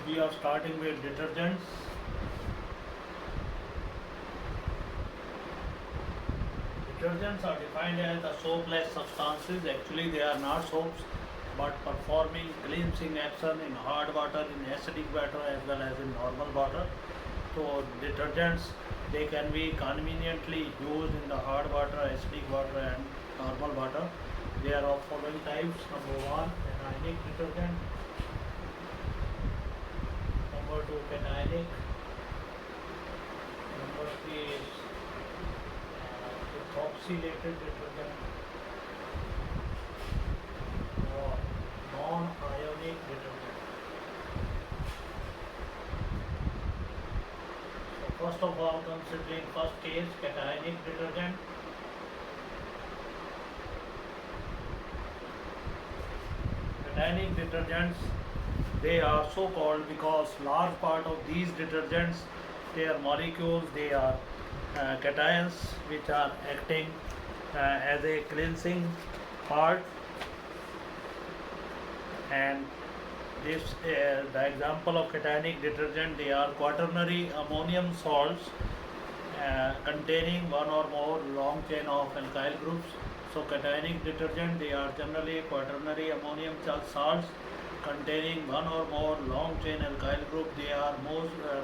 we are starting with detergents. Detergents are defined as the soap-less substances. Actually, they are not soaps, but performing cleansing action in hard water, in acidic water, as well as in normal water. So, detergents they can be conveniently used in the hard water, acidic water, and normal water. They are of following types. Number one, anionic detergent. Number two, cationic. Number three is ethoxylated detergent or non-ionic detergent. So first of all, considering first case, cationic detergent. Cationic detergents, they are so called because large part of these detergents, their molecules, they are cations which are acting as a cleansing part, and this the example of cationic detergent, they are quaternary ammonium salts containing one or more long chain of alkyl groups. So cationic detergent, they are generally quaternary ammonium salts containing one or more long chain alkyl group. They are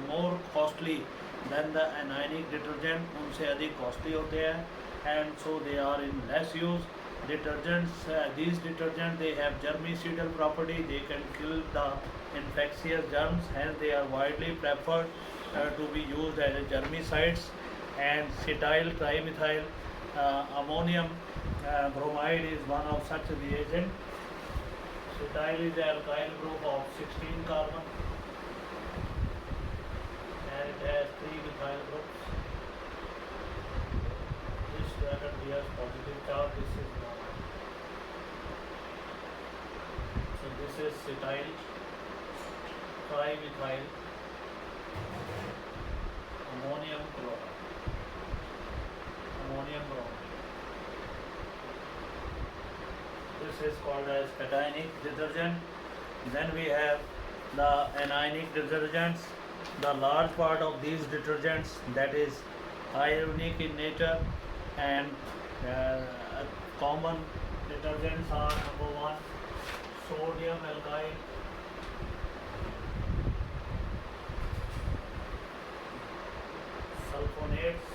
more costly than the anionic detergent, उनसे अधिक costly होते हैं, and so they are in less use. Detergents, these detergents, they have germicidal property. They can kill the infectious germs, hence they are widely preferred to be used as germicides. And cetyl trimethyl ammonium bromide is one of such reagent. Cetyl is an alkyl group of 16 carbon and it has 3 methyl groups. This bracket bears positive charge, this is normal. So this is cetyl trimethyl ammonium chloride. Ammonium bromide. This is called as cationic detergent. Then we have the anionic detergents. The large part of these detergents, that is ionic in nature, and common detergents are number one, sodium alkyl, sulfonates,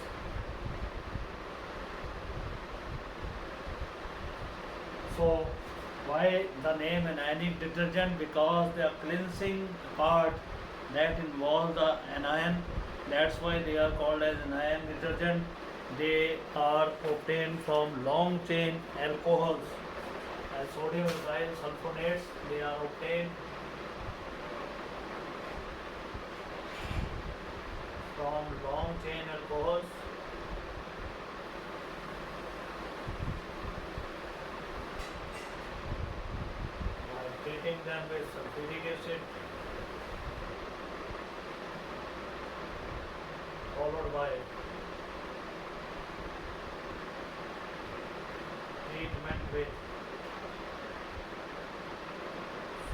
so why the name anionic detergent? Because the cleansing part that involves the anion, that's why they are called as anion detergent. They are obtained from long chain alcohols. As sodium alkyl sulfonates, they are obtained from long chain alcohols. Treating them with sulfuric acid followed by treatment with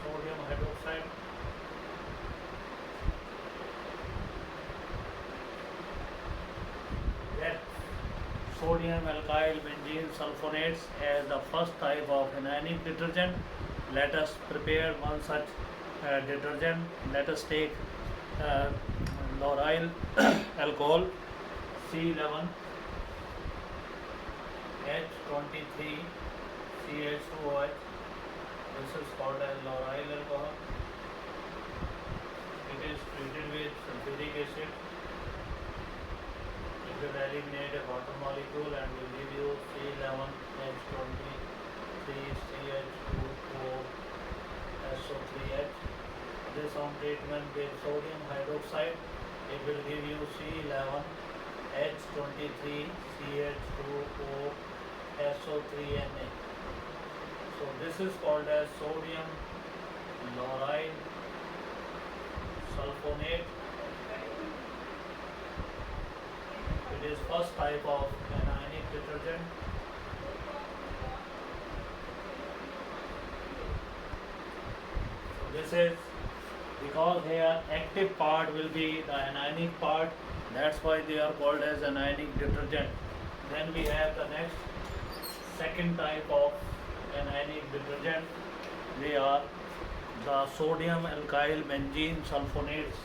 sodium hydroxide, then sodium alkyl benzene sulfonates as the first type of anionic detergent. Let us prepare one such detergent. Let us take lauryl alcohol C11 H23 CH2OH. This is called as lauryl alcohol. It is treated with sulfuric acid. It will eliminate a water molecule and will give you C11 H23 CH2O SO3H. This on treatment with sodium hydroxide, it will give you C11 H23 CH2O SO3Na. So this is called as sodium lauryl sulfonate. It is first type of anionic detergent. So this is because here active part will be the anionic part, that's why they are called as anionic detergent. Then we have the next second type of anionic detergent. They are the sodium alkyl benzene sulfonates.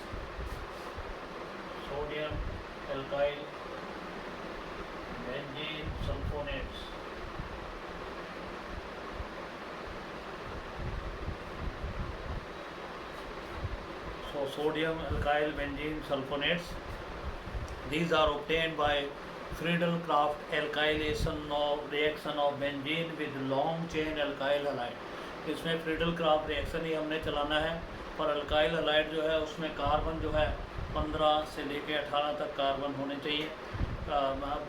Sodium alkyl benzene sulfonates. So sodium alkyl benzene sulfonates, these are obtained by Friedel-Crafts alkylation of reaction of benzene with long chain alkyl halide. इसमें Friedel-Crafts reaction ही हमने चलाना है, पर alkyl halide जो है उसमें carbon जो है 15 से लेके 18 तक कार्बन होने चाहिए,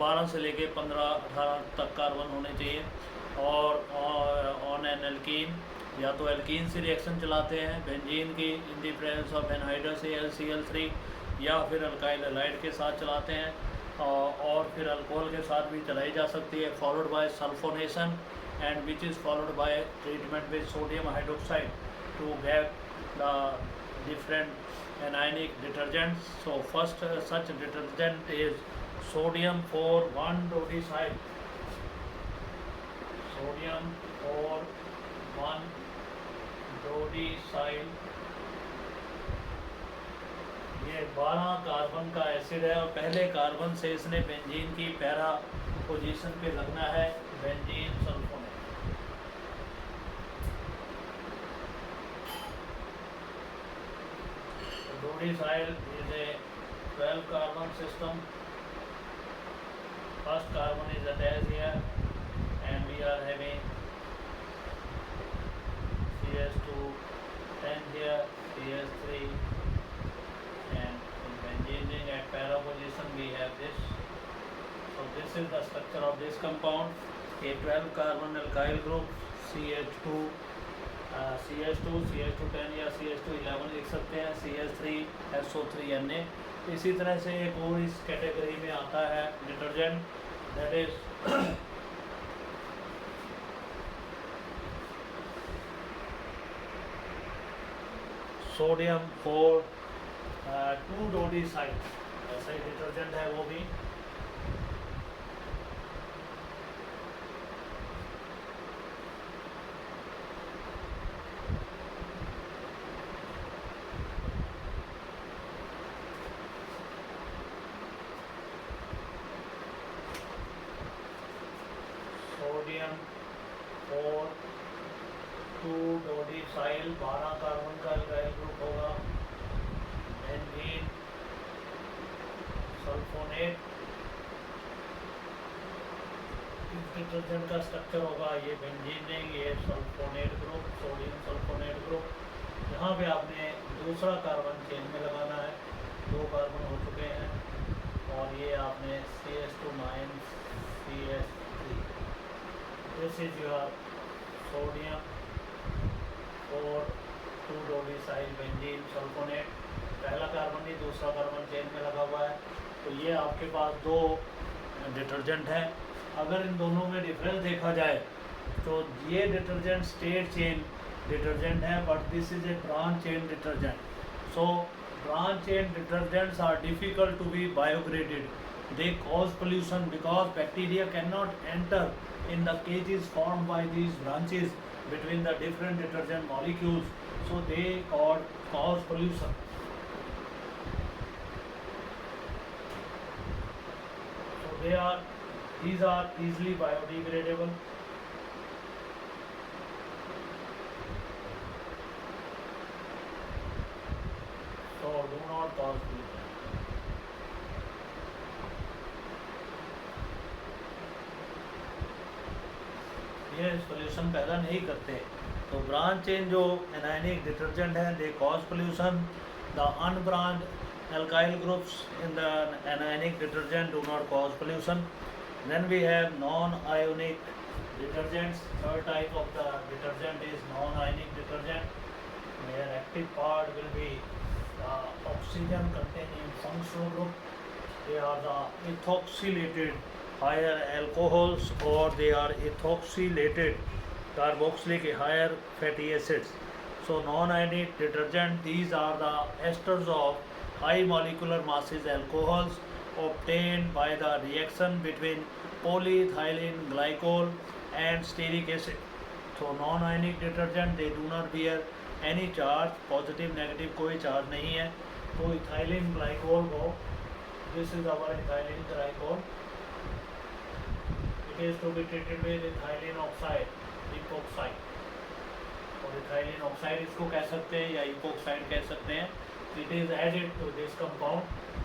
12 से लेके 15-18 तक कार्बन होने चाहिए। और ऑन एन एल्कीन, या तो एल्कीन से रिएक्शन चलाते हैं बेंजीन की in the presence of anhydrous AlCl3, या फिर अल्काइल हलाइड के साथ चलाते हैं, और फिर अल्कोहल के साथ भी चलाई जा सकती है, followed by sulphonation and which is followed by treatment with sodium hydroxide to get the different anionic detergents. So first such detergent is sodium 4,1-dodecyl. Sodium 4,1-dodecyl, ये 12 कार्बन का एसिड है और पहले कार्बन से इसने बेंजीन की para position पे लगना है, benzene sulphonate. Dodecyl is a 12 carbon system. First carbon is attached here and we are having CS2, 10 here, CS3, and in benzene at para position we have this. So this is the structure of this compound, a 12 carbon alkyl group, CH2, CH2 10 या CH2 11 लिख सकते हैं, CH3 SO3Na। इसी तरह से एक और इस कैटेगरी में आता है डिटर्जेंट, दैट इज सोडियम 4,2-डोडेसाइल, ऐसा ही डिटर्जेंट है वो भी। सोडियम 4,2-डोडेसाइल 12 कार्बन का अल्काइल ग्रुप होगा। बेंजीन सल्फोनेट, इस डिटर्जेंट का स्ट्रक्चर होगा, ये बेंजीन नहीं, ये sulphonate group, sodium sulphonate group. यहाँ पे आपने दूसरा कार्बन चेन में लगाना है, 2 कार्बन हो चुके हैं, और ये आपने CS2 CS3। This is your sodium dodecyl benzene sulphonate, पहला कार्बन नहीं दूसरा कार्बन चेन में लगा हुआ है। तो ये आपके पास 2 डिटर्जेंट हैं। अगर इन दोनों में डिफरेंस देखा जाए तो ये डिटर्जेंट स्टेट चेन डिटर्जेंट है, but this is a branch chain detergent. So branch chain detergents are difficult to be biodegraded, they cause pollution because bacteria cannot enter in the cages formed by these branches between the different detergent molecules, so they cause pollution. So these are easily biodegradable. So do not cause pollution. ये pollution पैदा नहीं करते। तो branch chain जो anionic detergent है, they cause pollution. The unbranched alkyl groups in the anionic detergent do not cause pollution. Then we have non-ionic detergents. Third type of the detergent is non-ionic detergent, where active part will be the oxygen containing functional group. They are the ethoxylated higher alcohols, or they are ethoxylated carboxylic higher fatty acids. So non-ionic detergent, these are the esters of high molecular masses alcohols obtained by the reaction between polyethylene glycol and stearic acid. So non-ionic detergent, they do not bear any charge, positive negative कोई charge नहीं है. तो ethylene glycol को, this is our ethylene glycol, it is to be treated with ethylene oxide, epoxide. और ethylene oxide इसको कह सकते हैं या इपोक्साइड कह सकते हैं. It is added to this compound,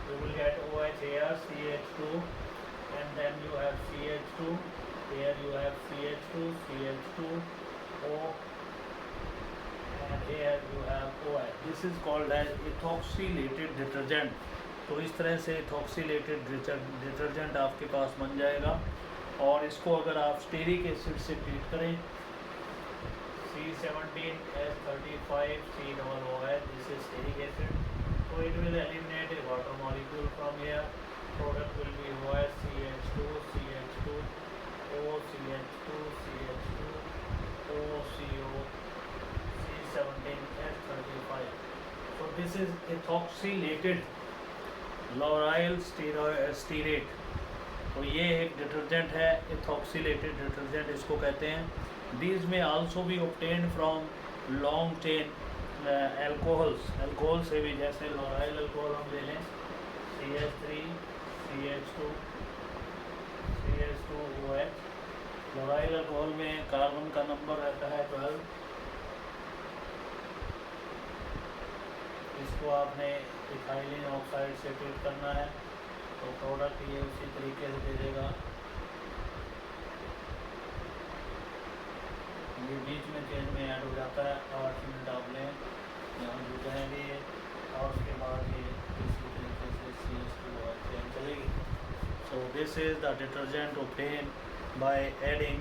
you will get OH here, CH2, and then you have CH2, here you have CH2, CH2, O, and here you have OH. This is called as ethoxylated detergent. तो इस तरह से ethoxylated detergent आपके पास बन जाएगा. और इसको अगर आप स्टेरिक एसिड से ट्रीट करें, C17H35 COOH, this is stearic acid, so it will eliminate a water molecule from here. Product will be OH, CH2, CH2, O, CH2, CH2, OCO, C17H35. So this is ethoxylated lauryl stearate. तो ये एक detergent है, ethoxylated detergent इसको कहते हैं. These may also be obtained from long chain alcohols. Alcohol से भी, जैसे लॉराइल अल्कोहल हम ले लें, CH3, CH2, CH2OH. लॉराइल अल्कोहल में कार्बन का नंबर रहता है 12. इसको आपने इथाइलिन ऑक्साइड से ट्रीट करना है, तो प्रोडक्ट ये उसी तरीके से दे देगा. ये बीच में चेंज में ऐड हो जाता है. 8 मिनट आप लें, यहाँ जुड़ जाएंगे ये, और उसके बाद ये इसी तरीके से CH2 चेंज चलेगी. So this is the detergent obtained by adding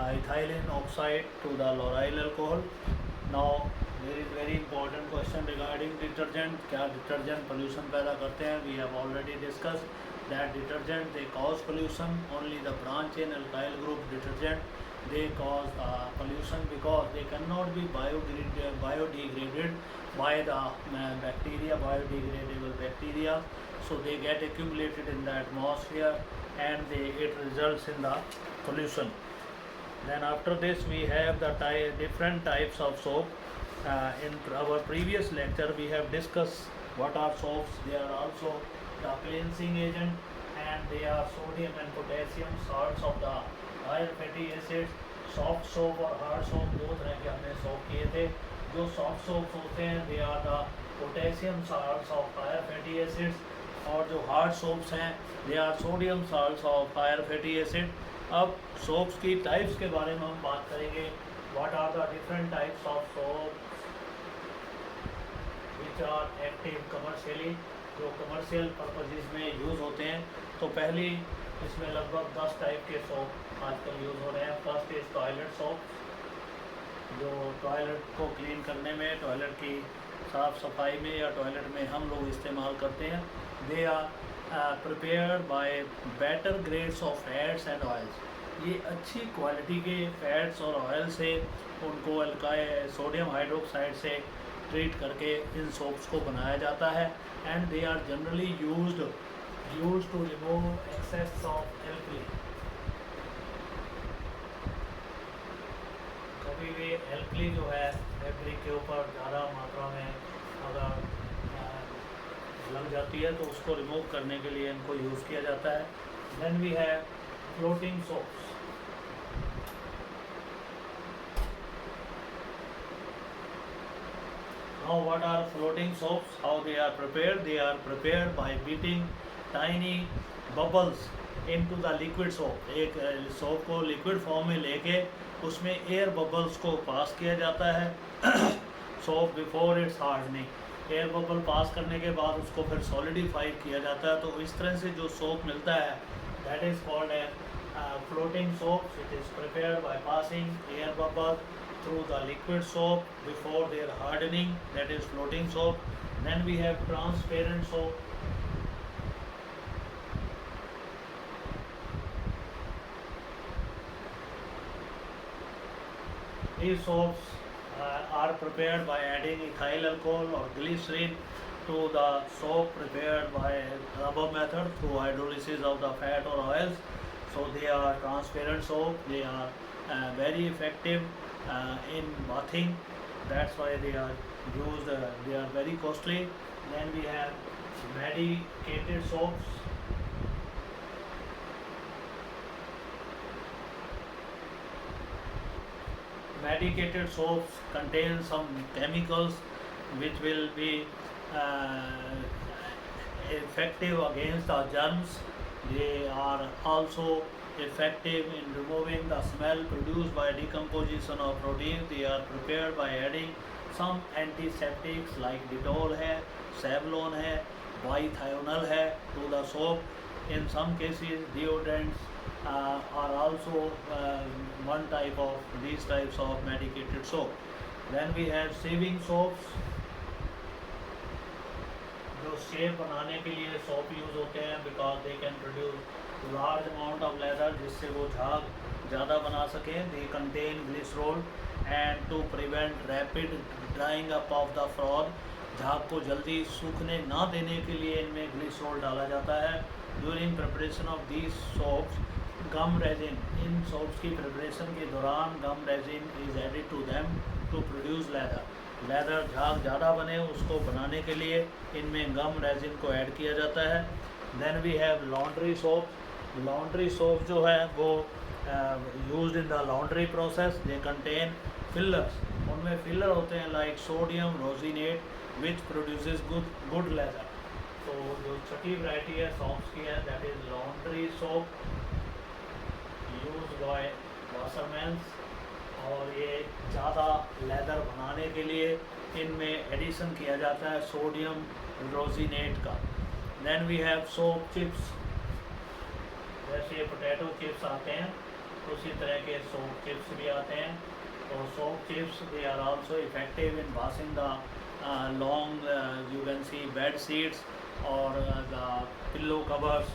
ethylene oxide to the lauryl alcohol. Now there is very important question regarding detergent. क्या detergent pollution पैदा करते हैं? We have already discussed that detergent, they cause pollution. Only the branch chain alkyl group detergent, they cause pollution because they cannot be biodegraded by the bacteria, biodegradable bacteria. So they get accumulated in the atmosphere and it results in the pollution. Then after this we have the different types of soap. In our previous lecture we have discussed what are soaps. They are also the cleansing agent, and they are sodium and potassium salts of the higher fatty acids. Soft soap और hard soap दो तरह के हमने soap किए थे. जो soft soaps होते हैं they are the potassium salts of higher fatty acids, और जो हार्ड सोप्स हैं they are sodium salts of higher fatty acid. अब सोप्स की टाइप्स के बारे में हम बात करेंगे. What are the different types of soaps which are active commercially, जो कमर्शियल पर्पजेज में यूज़ होते हैं. तो पहली इसमें लगभग 10 टाइप के सोप आजकल यूज़ हो रहे हैं. फर्स्ट इज़ टॉयलेट सोप, जो टॉयलेट को क्लीन करने में, टॉयलेट की साफ़ सफाई में या टॉयलेट में हम लोग इस्तेमाल करते हैं. They are prepared by better grades of fats and oils. ये अच्छी क्वालिटी के फैट्स और ऑयल से उनको सोडियम हाइड्रोक्साइड से ट्रीट करके इन सोप्स को बनाया जाता है. And they are generally used to remove excess of alkali. कभी भी alkali जो है फैब्रिक के ऊपर ज़्यादा मात्रा में अगर लग जाती है तो उसको रिमूव करने के लिए इनको यूज़ किया जाता है. Then we have floating soaps. Now what are floating soaps? How they are prepared? They are prepared by beating tiny bubbles into the liquid soap. एक सोप को लिक्विड फॉर्म में लेके उसमें एयर बबल्स को पास किया जाता है soap before its hardening. Air bubble pass करने के बाद उसको फिर सॉलिडिफाइड किया जाता है. तो इस तरह से जो सोप मिलता है that is called as floating soap. It is prepared by passing air bubble through the liquid soap before their hardening, that is floating soap. Then we have transparent soap. These soaps are prepared by adding ethyl alcohol or glycerin to the soap prepared by the above method through hydrolysis of the fat or oils. So they are transparent soap. They are very effective in bathing. That's why they are used. They are very costly. Then we have medicated soaps. Medicated soaps contain some chemicals which will be uh, effective against the germs. They are also effective in removing the smell produced by decomposition of protein. They are prepared by adding some antiseptics like Dettol है, Savlon है, Bithionol है to the soap. In some cases, deodorants are also one type of these types of medicated soap. Then we have shaving soaps. जो shape बनाने के लिए soap use होते हैं because they can produce large amount of lather जिससे वो झाग ज़्यादा बना सकें. They contain glycerol and to prevent rapid drying up of the froth. झाग को जल्दी सूखने ना देने के लिए इनमें ग्लिसरॉल डाला जाता है. During preparation of these soaps gum resin, इन सोप्स की प्रिपरेशन के दौरान gum resin is added to them to produce lather. Lather झाग ज़्यादा बने उसको बनाने के लिए इनमें गम रेजिन को ऐड किया जाता है. Then we have laundry soap. Laundry soap जो है वो used in the laundry process. They contain fillers. उनमें फिलर होते हैं like sodium rosinate which produces good lather. तो जो छठी वैरायटी है सोप्स की है that is laundry soap use by washermans. और ये ज़्यादा लेदर बनाने के लिए इनमें एडिशन किया जाता है सोडियम रोजिनेट का. Then we have soap chips. जैसे पोटैटो चिप्स आते हैं उसी तरह के सोप चिप्स भी आते हैं. तो soap chips they are also effective in washing the long you can see bed sheets और द पिल्लो कवर्स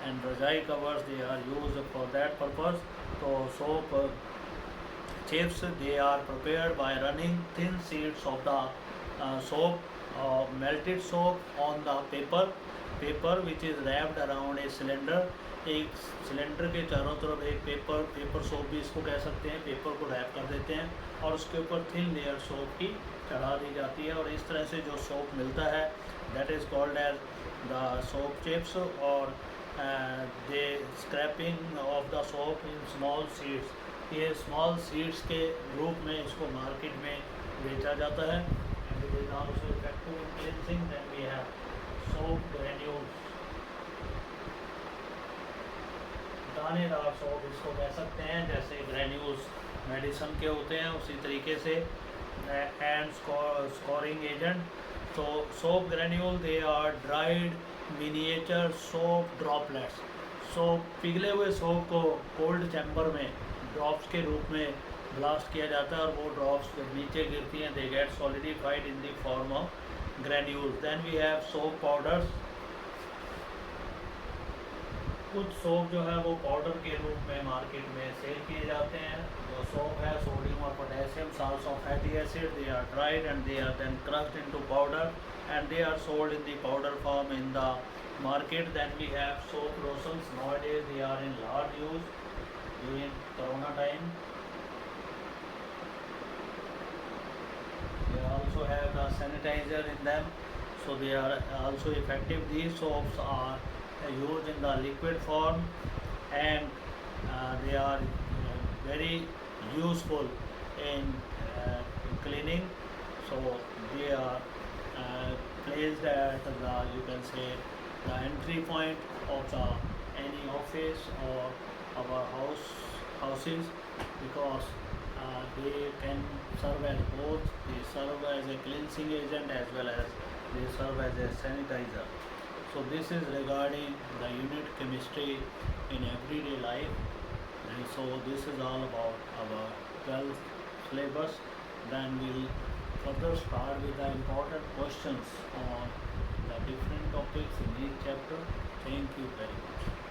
एंड रजाई covers. They are used for that purpose. तो soap chips they are prepared by running thin sheets of the melted soap on the paper which is wrapped around a cylinder. एक cylinder के चारों तरफ एक paper soap भी इसको कह सकते हैं, पेपर को रैप कर देते हैं और उसके ऊपर थिन लेयर सोप की चढ़ा दी जाती है. और इस तरह से जो सोप मिलता है that is called as the soap chips. और they scrapping off the soap in small seeds. ये स्मॉल सीड्स के रूप में इसको मार्केट में बेचा जाता है. And it is also effective in cleansing. Then we have soap granules. दानेदार सोप इसको कह सकते हैं. जैसे ग्रेन्यूल्स मेडिसिन के होते हैं उसी तरीके से. And scouring agent. तो soap granule they are dried miniature soap droplets. Soap पिघले हुए सोप को कोल्ड चैम्बर में ड्रॉप्स के रूप में ब्लास्ट किया जाता है और वो ड्रॉप्स जब नीचे गिरती हैं they get solidified in the form of granules. Then we have soap powders. कुछ सोप जो है वो पाउडर के रूप में मार्केट में सेल किए जाते हैं. जो सोप है सोडियम और potassium salts of fatty acid they are dried and they are then crushed into powder and they are sold in the powder form in the market. Then we have soap lotions. Nowadays they are in large use during corona time. They also have the sanitizer in them, so they are also effective. These soaps are used in the liquid form and they are very useful in cleaning. So they are placed at the, you can say, the entry point of the any office or our houses because they can serve as both. They serve as a cleansing agent as well as they serve as a sanitizer. So this is regarding the unit chemistry in everyday life. And so this is all about our 12th syllabus. Then we'll further start with the important questions on the different topics in each chapter. Thank you very much.